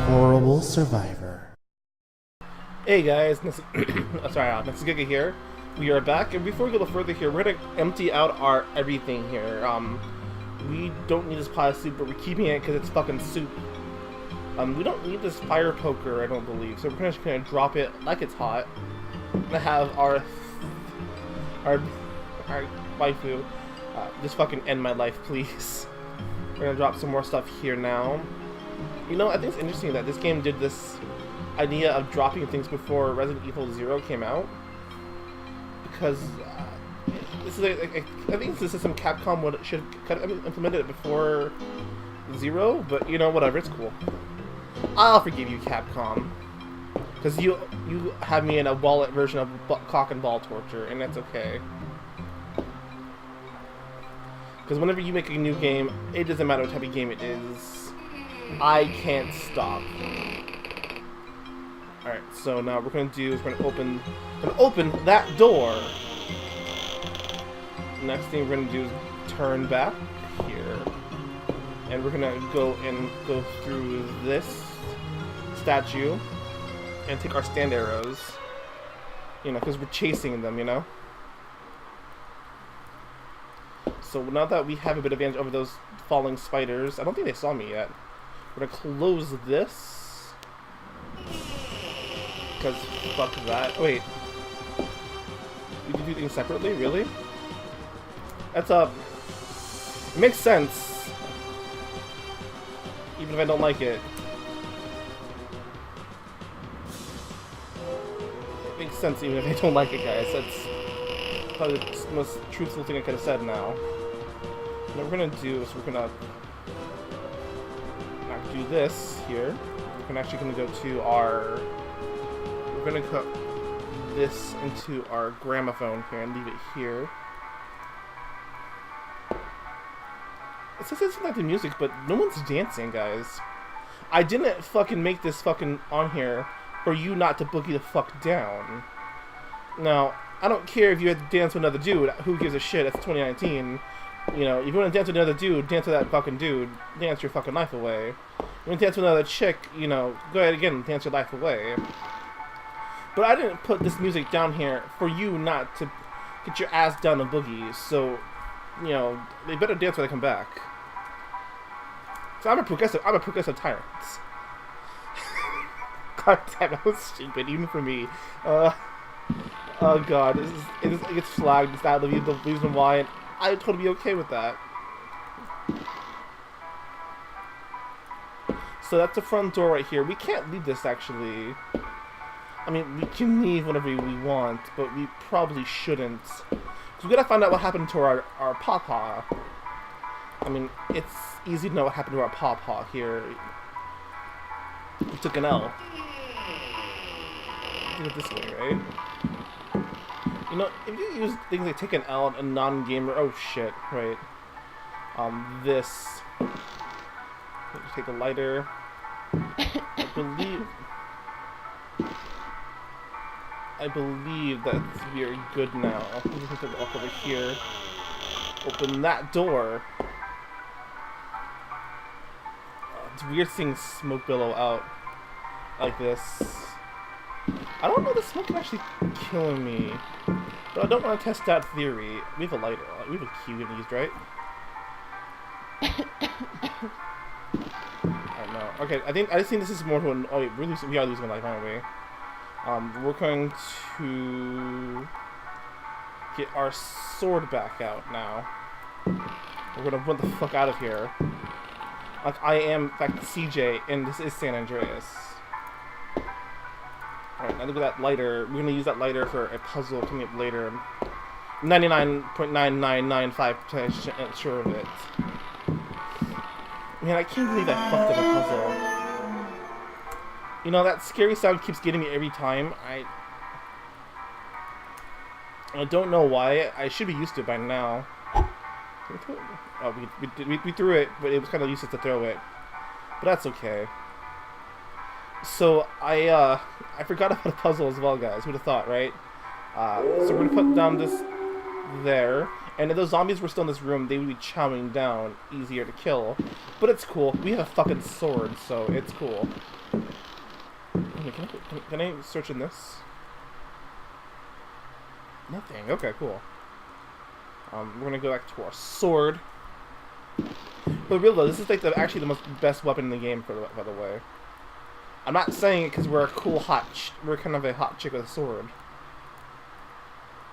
horrible survivor. Hey guys, this is Giga here. We are back, and before we go further here, we're gonna empty out our everything here. We don't need this pile of soup, but we're keeping it because it's fucking soup. We don't need this fire poker, I don't believe, so we're just gonna drop it like it's hot. And have our waifu just fucking end my life, please. We're gonna drop some more stuff here now. You know, I think it's interesting that this game did this idea of dropping things before Resident Evil 0 came out, because this is I think this is some Capcom should have implemented it before 0, but you know, whatever, it's cool. I'll forgive you, Capcom, because you have me in a wallet version of cock and ball torture, and that's okay. Because whenever you make a new game, it doesn't matter what type of game it is, I can't stop. Alright, so now what we're going to do is we're going to open that door. Next thing we're going to do is turn back here. And we're going to go through this statue and take our stand arrows. You know, because we're chasing them, you know? So now that we have a bit of advantage over those falling spiders, I don't think they saw me yet. We're going to close this. Because fuck that. Wait. We can do things separately? Really? That's it makes sense. Even if I don't like it. It makes sense even if I don't like it, guys. That's probably the most truthful thing I could have said now. What we're gonna do is we're gonna not do this here. We're actually gonna go to our. We're gonna put this into our gramophone here and leave it here. It says it's like the music, but no one's dancing, guys. I didn't fucking make this fucking on here for you not to boogie the fuck down. Now, I don't care if you had to dance with another dude. Who gives a shit? It's 2019. You know, if you want to dance with another dude, dance with that fucking dude. Dance your fucking life away. You want to dance with another chick, you know, go ahead again and dance your life away. But I didn't put this music down here for you not to get your ass down on boogies. So, you know, they better dance when they come back. So I'm a progressive tyrant. God damn, that was stupid, even for me. Oh god, it gets flagged. It's not the reason why, and I'd totally be okay with that. So that's the front door right here. We can't leave this, actually. I mean, we can leave whenever we want, but we probably shouldn't. Because we gotta find out what happened to our pawpaw. I mean, it's easy to know what happened to our pawpaw here. We took an L. Do it this way, right? You know, if you use things like take an L and a non-gamer, oh shit, right? This. Take a lighter. I believe that we are good now. I'm just gonna walk over here. Open that door. It's weird seeing smoke billow out like this. I don't know if the smoke can actually kill me, but I don't want to test that theory. We have a lighter. We have a key we haven't used, right? I don't know. Okay, I just think this is more to an. Oh wait, we are losing life, aren't we? We're going to get our sword back out now. We're gonna run the fuck out of here. Like I am, in fact, CJ, and this is San Andreas. Alright, now look at that lighter. We're gonna use that lighter for a puzzle coming up later. 99.9995% sure of it. Man, I can't believe I fucked up a puzzle. You know, that scary sound keeps getting me every time. I don't know why. I should be used to it by now. Oh, we threw it, but it was kind of useless to throw it. But that's okay. So, I forgot about a puzzle as well, guys. Who'd have thought, right? So we're gonna put down this there. And if those zombies were still in this room, they would be chowing down, easier to kill. But it's cool. We have a fucking sword, so it's cool. Okay, can I search in this? Nothing. Okay, cool. We're gonna go back to our sword. But real though, this is like actually the best weapon in the game, by the way. I'm not saying it because we're a cool we're kind of a hot chick with a sword.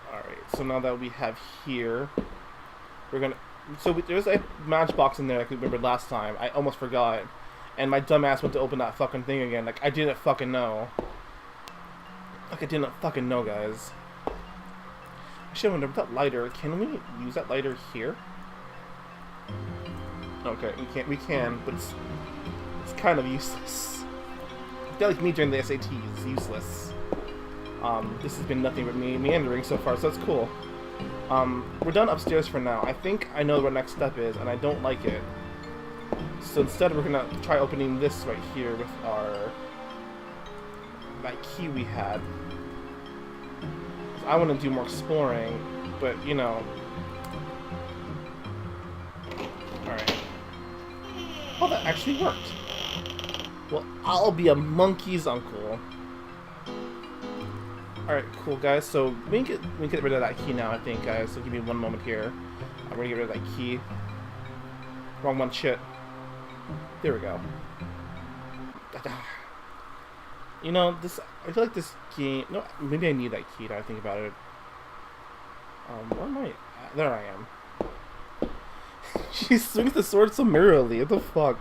Alright, so now that we have here, we're gonna... So there's a matchbox in there I remember last time. I almost forgot. And my dumbass went to open that fucking thing again. Like, I didn't fucking know. Like, I didn't fucking know, guys. I should have wondered, that lighter, can we use that lighter here? Okay, we can, but it's kind of useless. I feel like me during the SAT is useless. This has been nothing but me meandering so far, so that's cool. We're done upstairs for now. I think I know what our next step is, and I don't like it. So instead we're gonna try opening this right here with that key we had. I want to do more exploring, but you know. Alright. Oh, that actually worked. Well, I'll be a monkey's uncle. Alright, cool, guys. So we can get rid of that key now, I think, guys. So give me one moment here. I'm gonna get rid of that key. Wrong one, shit. There we go. You know, I feel like this key... No, maybe I need that key now I think about it. Where am I? There I am. She swings the sword so merrily. What the fuck?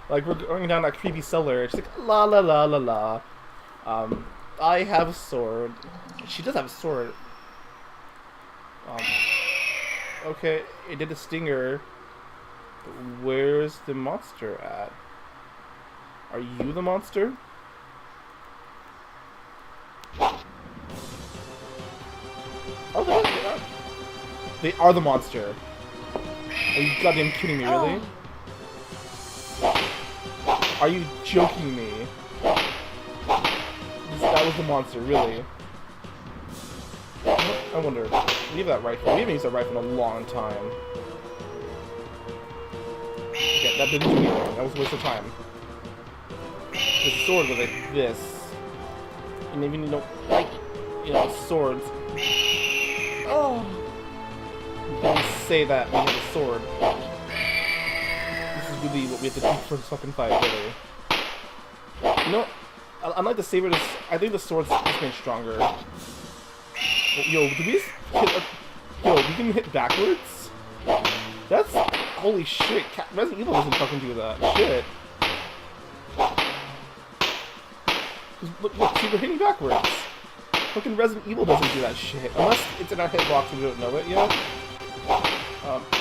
Like, we're going down that creepy cellar. She's like, la la la la la. I have a sword. She does have a sword. Okay, it did a stinger. But where's the monster at? Are you the monster? Oh, they are the monster. Are you goddamn kidding me, really? Are you joking me? That was the monster, really? I wonder. Leave that rifle. We haven't used that rifle in a long time. Okay, that didn't do anything. That was a waste of time. The sword was like this. And even you don't like, you know, swords. Oh! You don't say that we have a sword. This is really what we have to do for this fucking fight, really. You know, unlike the saber, I think the sword's just been stronger. Yo, did we just hit? Yo, we can hit backwards? That's holy shit. Resident Evil doesn't fucking do that. Shit. Look, see, we're hitting backwards. Fucking Resident Evil doesn't do that shit. Unless it's in our hitbox and we don't know it yet.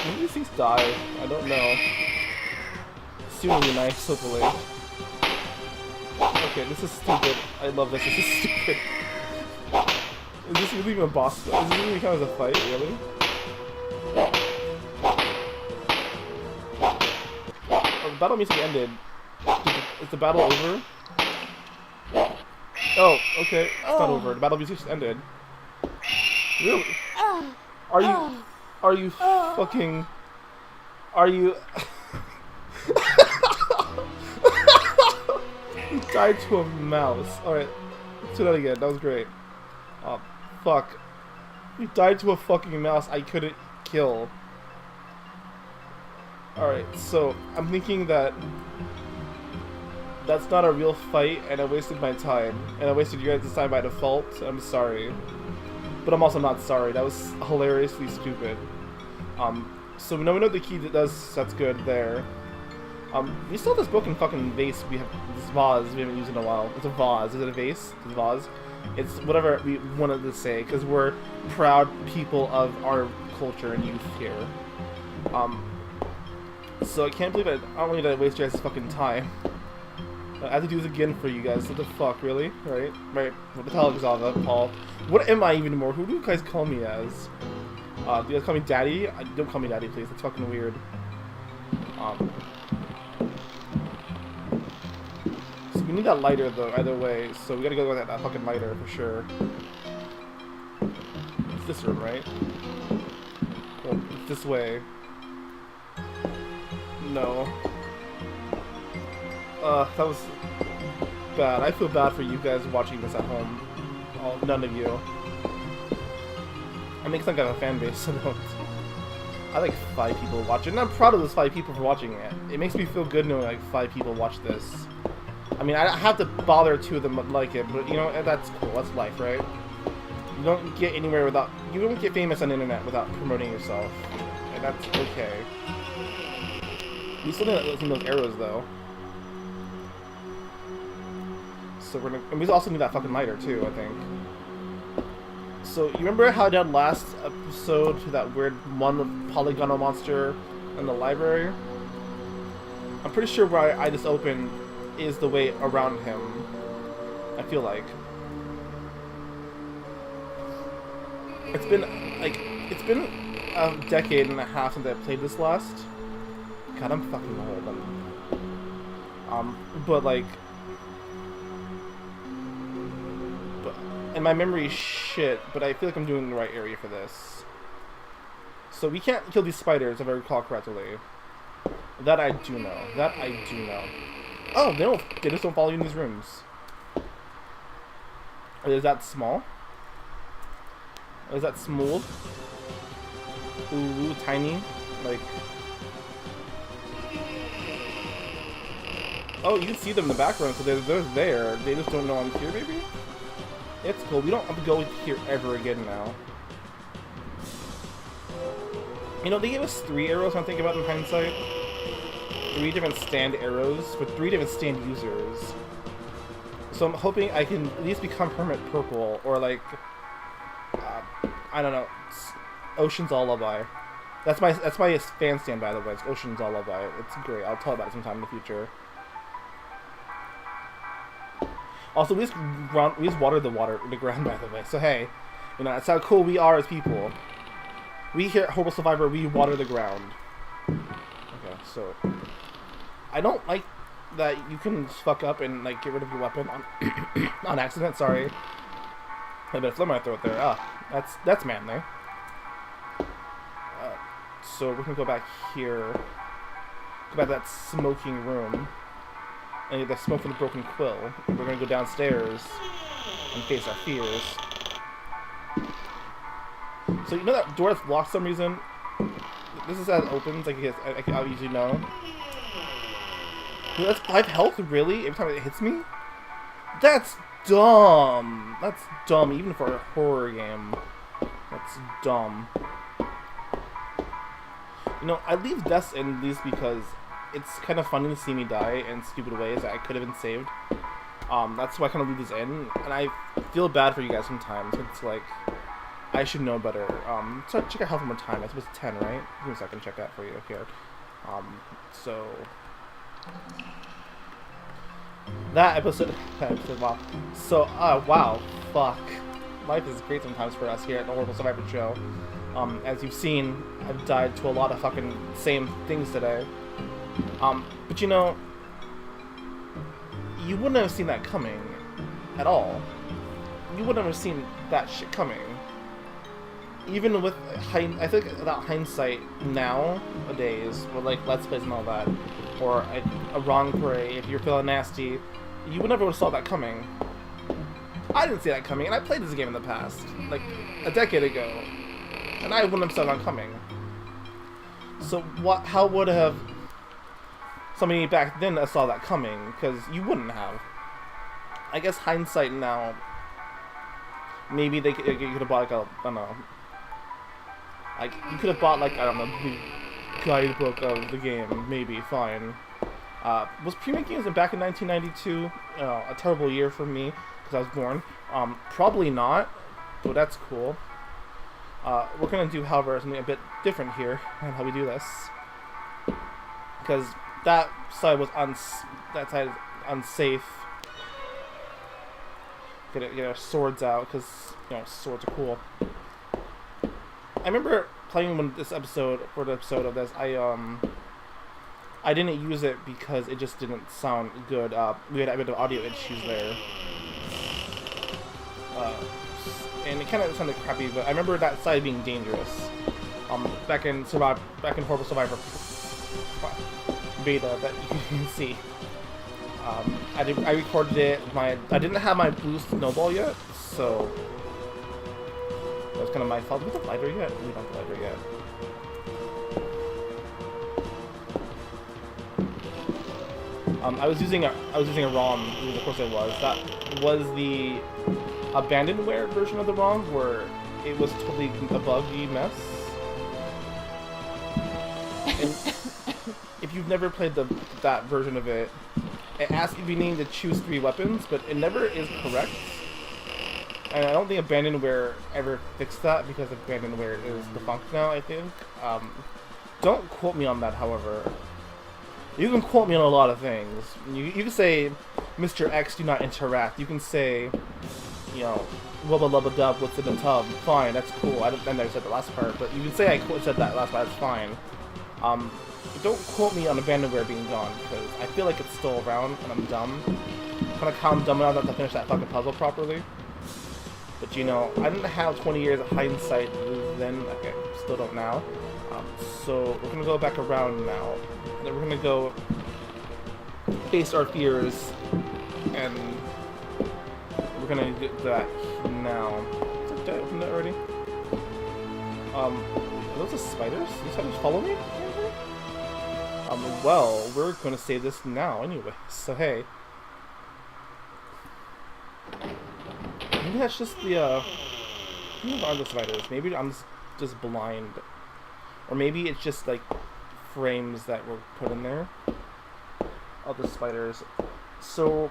Maybe these things die. I don't know. Soon will be nice, hopefully. Okay, this is stupid. I love this. This is stupid. Is this really even a boss? Is this really count as a fight, really? Oh, the battle music ended. Is the battle over? Oh, okay. It's not over. The battle music just ended. Really? Are you fucking... Are you... He died to a mouse. Alright, let's do that again. That was great. Oh, fuck. He died to a fucking mouse I couldn't kill. Alright, so I'm thinking that that's not a real fight, and I wasted my time. And I wasted your guys' time by default. I'm sorry. But I'm also not sorry. That was hilariously stupid. So we know the key that does, that's good there. We still have this broken fucking vase. We have this vase we haven't used in a while. It's a vase. Is it a vase? It's a vase. It's whatever we wanted to say, because we're proud people of our culture and youth here. So I can't believe it. I don't believe that I wasted your guys' fucking time. I have to do this again for you guys. What the fuck, really? Right? Right. What the hell is all that, Paul? What am I even anymore? Who do you guys call me as? Do you guys call me Daddy? Don't call me Daddy, please. That's fucking weird. So we need that lighter, though, either way. So we gotta go with that fucking lighter for sure. It's this room, right? this way. No. That was bad. I feel bad for you guys watching this at home. None of you. I mean, 'cause I've got a fan base, so don't. I like 5 people watch it, and I'm proud of those 5 people for watching it. It makes me feel good knowing like 5 people watch this. I mean, I have to bother 2 of them like it, but you know, that's cool. That's life, right? You don't get anywhere without... You don't get famous on the internet without promoting yourself. And that's okay. We still need those arrows, though. So we're gonna... And we also need that fucking lighter, too, I think. So, you remember how I did last episode to that weird one polygonal monster in the library? I'm pretty sure where I just opened is the way around him. I feel like. It's been a decade and a half since I played this last. God, I'm fucking old. But like, and my memory is shit, but I feel like I'm doing the right area for this. So we can't kill these spiders, if I recall correctly. That I do know. That I do know. Oh, they just don't follow you in these rooms. Is that small? Is that smooth? Ooh, tiny? Like... Oh, you can see them in the background, so they're there. They just don't know I'm here, maybe? It's cool. We don't have to go here ever again now. You know, they gave us 3 arrows, I'm thinking about in hindsight. 3 different stand arrows for 3 different stand users. So I'm hoping I can at least become Hermit Purple, or like, I don't know, Ocean's Lullaby. That's my fan stand, by the way. It's Ocean's Lullaby. It's great. I'll tell about it sometime in the future. Also, we just water the ground, by the way. So hey, you know, that's how cool we are as people. We here at Horrorble Survivor, we water the ground. Okay, so I don't like that you can fuck up and like get rid of your weapon on on accident. Sorry, I bet flame my throat there. Ah, that's manly. So we're gonna go back here. Go back to that smoking room. And get the smoke from the broken quill. We're gonna go downstairs and face our fears. So you know that door that's locked for some reason? This is how it opens, like I usually know. Dude, that's 5 health, really? Every time it hits me? That's dumb! That's dumb, even for a horror game. That's dumb. You know, I leave deaths in these because it's kind of funny to see me die in stupid ways that I could have been saved. That's why I kind of leave these in, and I feel bad for you guys sometimes. It's like, I should know better. So check out health one more time. I suppose 10, right? Give me a second, check that for you here. So that episode, wow. So, wow, fuck. Life is great sometimes for us here at the Horrorble Survivor Show. As you've seen, I've died to a lot of fucking same things today. But you know, you wouldn't have seen that coming at all. You wouldn't have seen that shit coming. Even with I think that hindsight nowadays, with like Let's Plays and all that, or a wrong prey, if you're feeling nasty, you would never have saw that coming. I didn't see that coming, and I played this game in the past, like a decade ago, and I wouldn't have saw that coming. So how would have somebody back then saw that coming? Because you wouldn't have. I guess hindsight now, maybe you could have bought like I don't know. Like, you could have bought like, I don't know, the guidebook of the game, maybe, fine. Was pre-made games back in 1992 a terrible year for me, because I was born? Probably not, but that's cool. We're gonna do, however, something a bit different here, and how we do this. Because that side was unsafe. Get our swords out, because, you know, swords are cool. I remember playing this episode, for the episode of this, I didn't use it because it just didn't sound good. We had a bit of audio issues there. And it kind of sounded crappy, but I remember that side being dangerous. back in Horrible Survivor beta that you can see. I recorded it. I didn't have my blue snowball yet, so that was kind of my fault. Do we have the lighter yet? We don't have the lighter yet. I was using a ROM. Of course, I was. That was the abandonware version of the ROM, where it was totally a buggy mess. And if you've never played that version of it, it asks if you need to choose 3 weapons, but it never is correct. And I don't think abandonware ever fixed that, because abandonware is defunct now, I think. Don't quote me on that, however. You can quote me on a lot of things. You can say, Mr. X, do not interact. You can say, you know, wubba lubba dub, what's in the tub. Fine, that's cool. I never said the last part, but you can say I said that last part, that's fine. Don't quote me on abandonware being gone, because I feel like it's still around, and I'm dumb. Kind of calm dumb enough to finish that fucking puzzle properly. But you know, I didn't have 20 years of hindsight then. Okay, still don't now. So we're gonna go back around now. Then we're gonna go face our fears, and we're gonna do that now. Did I open that already? Are those the spiders? These spiders follow me? Well, we're gonna say this now anyway. So hey, maybe that's just the maybe aren't the spiders. Maybe I'm just blind. Or maybe it's just like frames that were put in there of the spiders. So,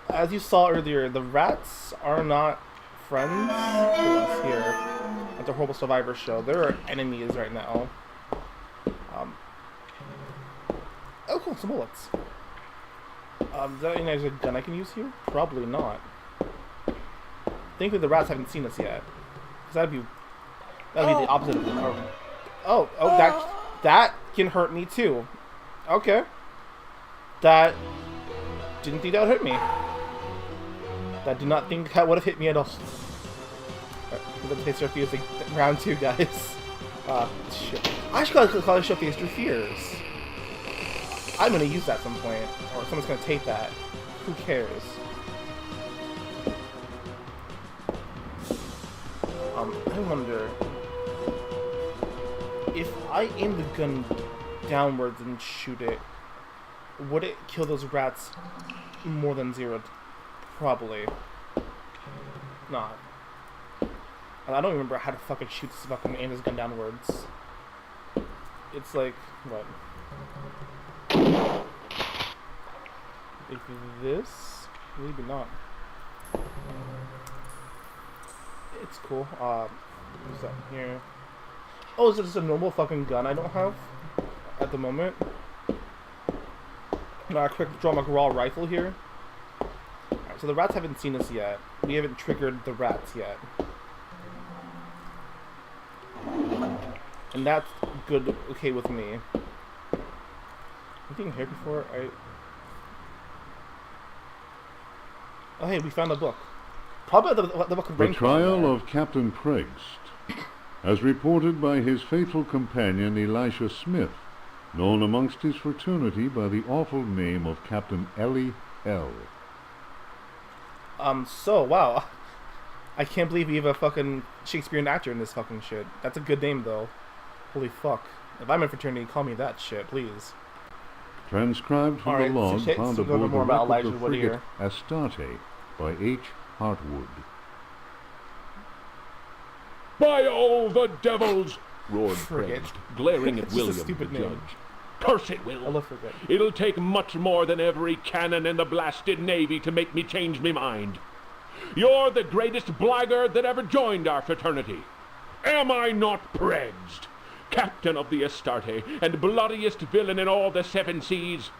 as you saw earlier, the rats are not friends to us here at the Horrible Survivor show. They're enemies right now. Oh cool, some bullets. Does that mean there's a gun I can use here? Probably not. Thankfully the rats haven't seen us yet. Because that'd be the opposite of them. Oh, that can hurt me too. Okay. That didn't think that would hurt me. That did not think that would have hit me at all. The face your fears, like round 2, guys. Shit. I should call it show face your fears. I'm gonna use that at some point, or someone's gonna take that. Who cares? I wonder if I aim the gun downwards and shoot it, would it kill those rats more than 0? Probably not. I don't remember how to fucking shoot this fucking aim this gun downwards. It's like what? Like this? Maybe not. It's cool. What's that here? Oh, is it just a normal fucking gun I don't have at the moment? Now, a quick draw McGraw rifle here. Alright, so the rats haven't seen us yet. We haven't triggered the rats yet. And that's good, okay with me. Anything here before Oh hey, we found a book. Probably the book of The trial of Captain Pregst, as reported by his faithful companion Elisha Smith, known amongst his fraternity by the awful name of Captain Ellie L. So, wow. I can't believe we have a fucking Shakespearean actor in this fucking shit. That's a good name, though. Holy fuck. If I'm in fraternity, call me that shit, please. Transcribed from the log found aboard the wreck of the frigate Astarte by H. Hartwood. By all the devils! Roared Frigate. Pregst, glaring at It's just a William, the stupid name. judge. Curse it, Will. I love frigate. It'll take much more than every cannon in the blasted navy to make me change me mind. You're the greatest blackguard that ever joined our fraternity. Am I not Pregst, captain of the Astarte, and bloodiest villain in all the 7 seas?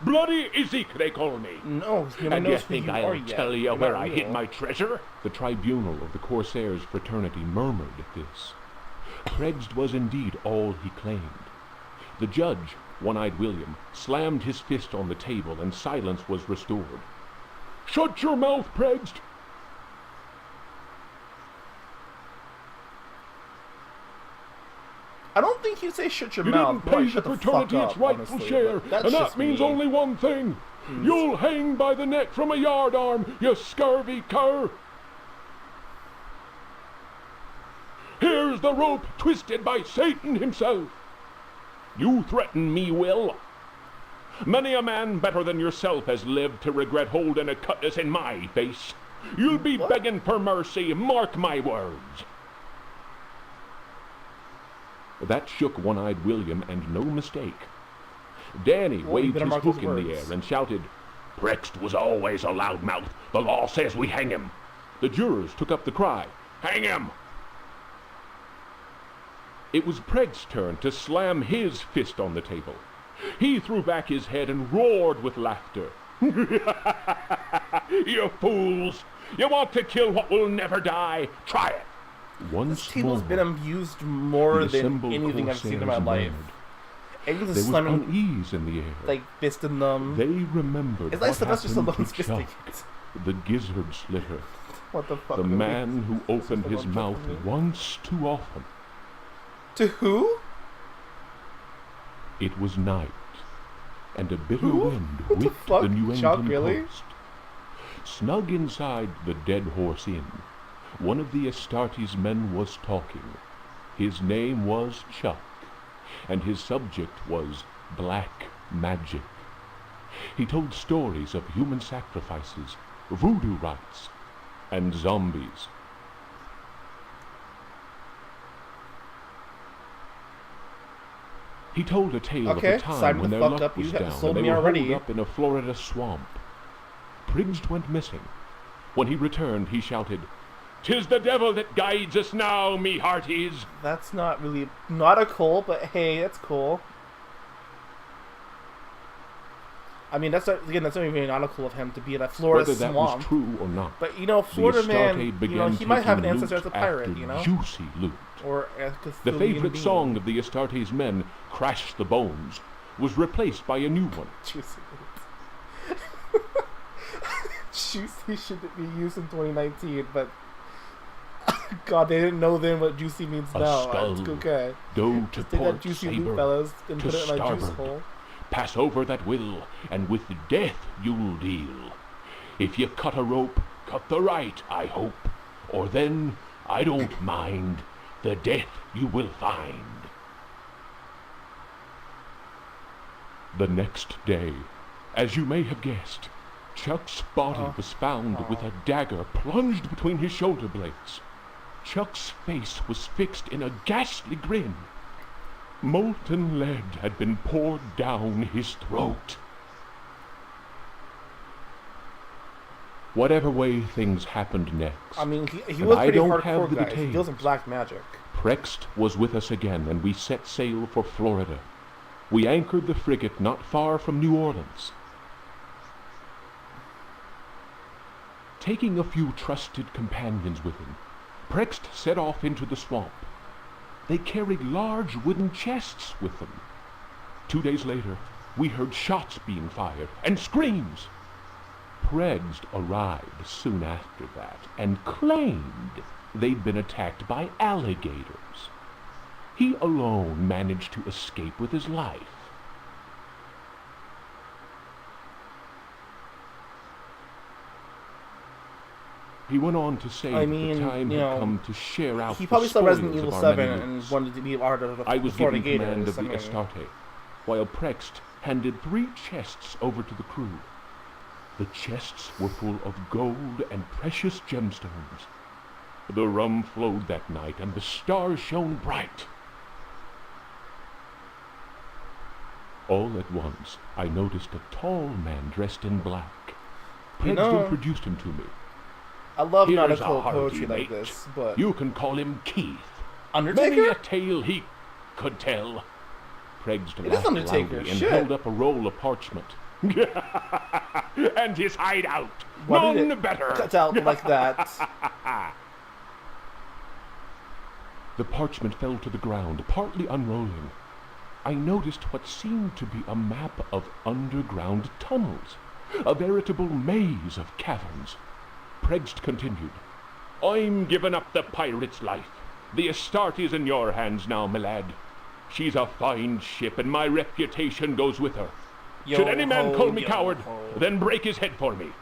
Bloody Ezek, they call me. No, And knows you who think you I'll are yet. tell you You're where not I real. hid my treasure? The tribunal of the Corsairs fraternity murmured at this. Pregst was indeed all he claimed. The judge, One-Eyed William, slammed his fist on the table and silence was restored. Shut your mouth, Pregst! I don't think he'd say shut your You mouth. didn't More pay like, the shut the fraternity fuck its up, rightful honestly, share, but that's and that just means me. only one thing. You'll hang by the neck from a yardarm, you scurvy cur. Here's the rope twisted by Satan himself. You threaten me, Will. Many a man better than yourself has lived to regret holding a cutlass in my face. You'll be begging for mercy, mark my words. That shook One-Eyed William, and no mistake. Danny waved his hook in the air and shouted, Prext was always a loudmouth. The law says we hang him. The jurors took up the cry, hang him! It was Preg's turn to slam his fist on the table. He threw back his head and roared with laughter. You fools! You want to kill what will never die? Try it! This table's been abused more than anything I've seen in my life. And there was unease in the air. Like, fisting them. They remembered it's like what Sylvester happened Stallone's to fisting Chuck, the gizzard slitter. What the fuck? The man who opened his mouth once too often. To who? It was night, and a bitter wind What whipped the New England coast. Snug inside the Dead Horse Inn, one of the Astartes men was talking. His name was Chuck, and his subject was black magic. He told stories of human sacrifices, voodoo rites, and zombies. He told a tale of a time when their luck was down and they were holed up in a Florida swamp. Prigst went missing. When he returned, he shouted, "'Tis the devil that guides us now, me hearties!" That's not really nautical, but hey, that's cool. I mean, that's not even nautical of him to be in a Florida swamp. Whether that was true or not, but you know, Florida man, you know, he might have an ancestor as a pirate, you know, juicy loot. Or the favorite song of the Astartes men, "Crash the Bones," was replaced by a new one. Juicy loot. Juicy should be used in 2019, but God, they didn't know then what juicy means now. It's okay. Go to Just take that juicy loot, fellas, and put it in a juice hole. Pass over that will, and with death you'll deal. If you cut a rope, cut the right, I hope, or then, I don't mind, the death you will find. The next day, as you may have guessed, Chuck's body was found with a dagger plunged between his shoulder blades. Chuck's face was fixed in a ghastly grin. Molten lead had been poured down his throat. Whatever way things happened next, I mean, he was pretty hardcore, guys. Details. He deals in black magic. Prext was with us again, and we set sail for Florida. We anchored the frigate not far from New Orleans. Taking a few trusted companions with him, Prext set off into the swamp. They carried large wooden chests with them. 2 days later, we heard shots being fired and screams. Prext arrived soon after that and claimed they'd been attacked by alligators. He alone managed to escape with his life. He went on to say that the time had come to share out. He probably saw Resident Evil 7 and wanted to be part of the I was Florida given Gators. command of the Astarte, while Prext handed 3 chests over to the crew. The chests were full of gold and precious gemstones. The rum flowed that night, and the stars shone bright. All at once, I noticed a tall man dressed in black. Prext introduced him to me. I love nautical poetry like this, but... You can call him Keith. Undertaker? Many a tale he could tell. Prext laughed loudly and held up a roll of parchment. And his hideout. None better. Cut out like that. The parchment fell to the ground, partly unrolling. I noticed what seemed to be a map of underground tunnels, a veritable maze of caverns. Prext continued, "I'm giving up the pirate's life. The Astarte's in your hands now, my lad. She's a fine ship, and my reputation goes with her. Should any man call me coward, then break his head for me.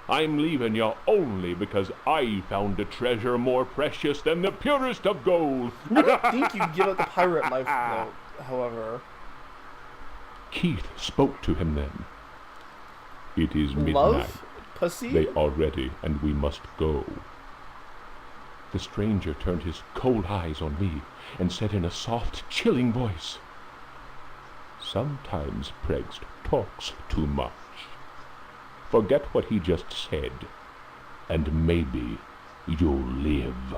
I'm leaving you only because I found a treasure more precious than the purest of gold. I don't think you give up the pirate life, though, however. Keith spoke to him then. It is midnight. Love? Pussy? They are ready, and we must go. The stranger turned his cold eyes on me and said in a soft, chilling voice, "Sometimes Pregst talks too much. Forget what he just said, and maybe you'll live."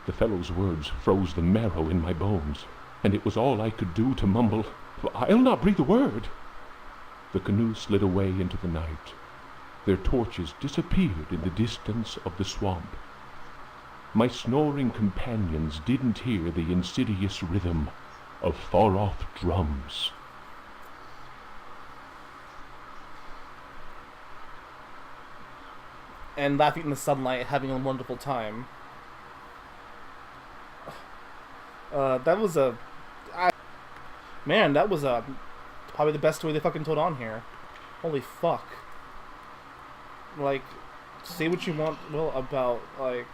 The fellow's words froze the marrow in my bones, and it was all I could do to mumble, "I'll not breathe a word." The canoe slid away into the night. Their torches disappeared in the distance of the swamp. My snoring companions didn't hear the insidious rhythm of far-off drums. And laughing in the sunlight, having a wonderful time. That was man, that was probably the best story they fucking told on here. Holy fuck. Like, say what you want, Will, about, like...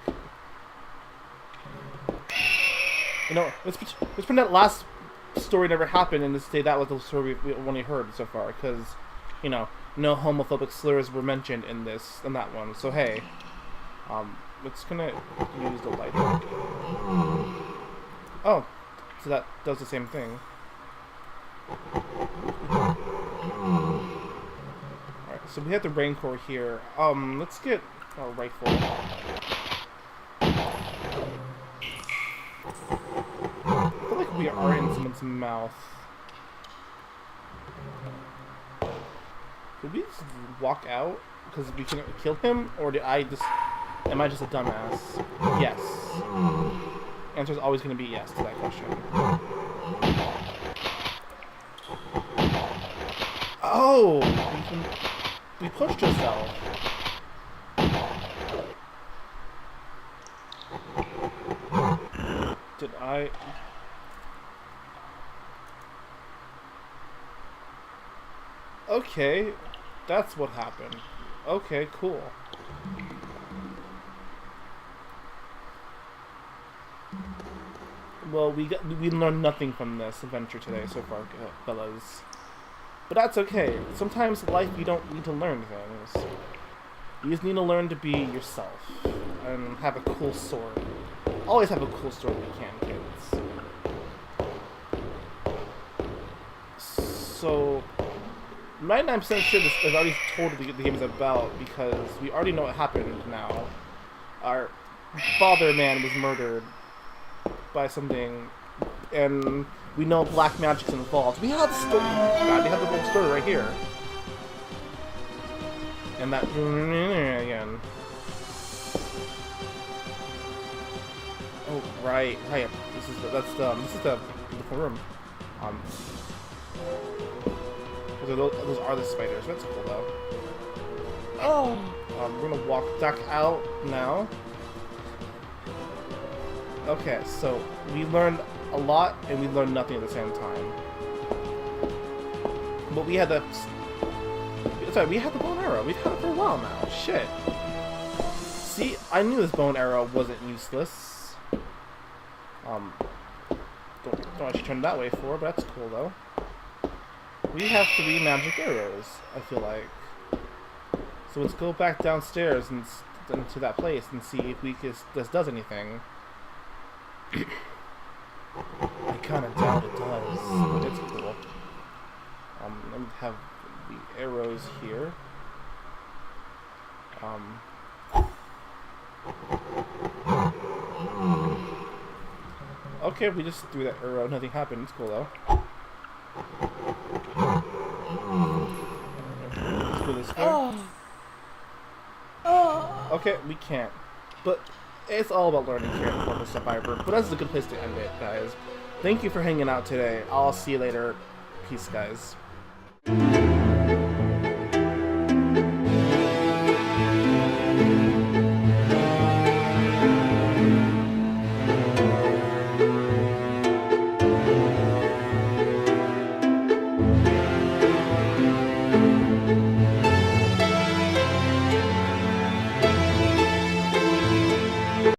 You know, let's pretend that last story never happened and let's say that was the story we only heard so far, because, you know, no homophobic slurs were mentioned in that one. So hey, it's gonna use the lighter. Oh, so that does the same thing. Alright, so we have the Rancor here. Let's get our rifle. I feel like we are in someone's mouth. Did we just walk out because we couldn't kill him, or am I just a dumbass? Yes. Answer is always going to be yes to that question. Oh, we pushed yourself. Did I? Okay. That's what happened. Okay, cool. Well, we learned nothing from this adventure today so far, fellas. But that's okay. Sometimes in life you don't need to learn things. You just need to learn to be yourself and have a cool sword. Always have a cool sword if you can, kids. So 99% sure this is already told what the game is about, because we already know what happened now. Our father man was murdered by something, and we know black magic's involved. We have the story. God, we have the whole story right here. And that again. Oh right. This is the room. Those are the spiders. That's cool, though. Oh! We're gonna walk back out now. Okay, so we learned a lot and we learned nothing at the same time. But we had the... Sorry, we had the bow and arrow. We've had it for a while now. Shit. See, I knew this bow and arrow wasn't useless. Don't actually turn that way for, but that's cool, though. We have 3 magic arrows, I feel like. So let's go back downstairs and into that place and see if this does anything. I kind of doubt it does, but it's cool. Let me have the arrows here. Okay, we just threw that arrow. Nothing happened. It's cool though. Let's go this way. Okay, we can't. But it's all about learning here in Horrorble Survivor. But that's a good place to end it, guys. Thank you for hanging out today. I'll see you later. Peace, guys.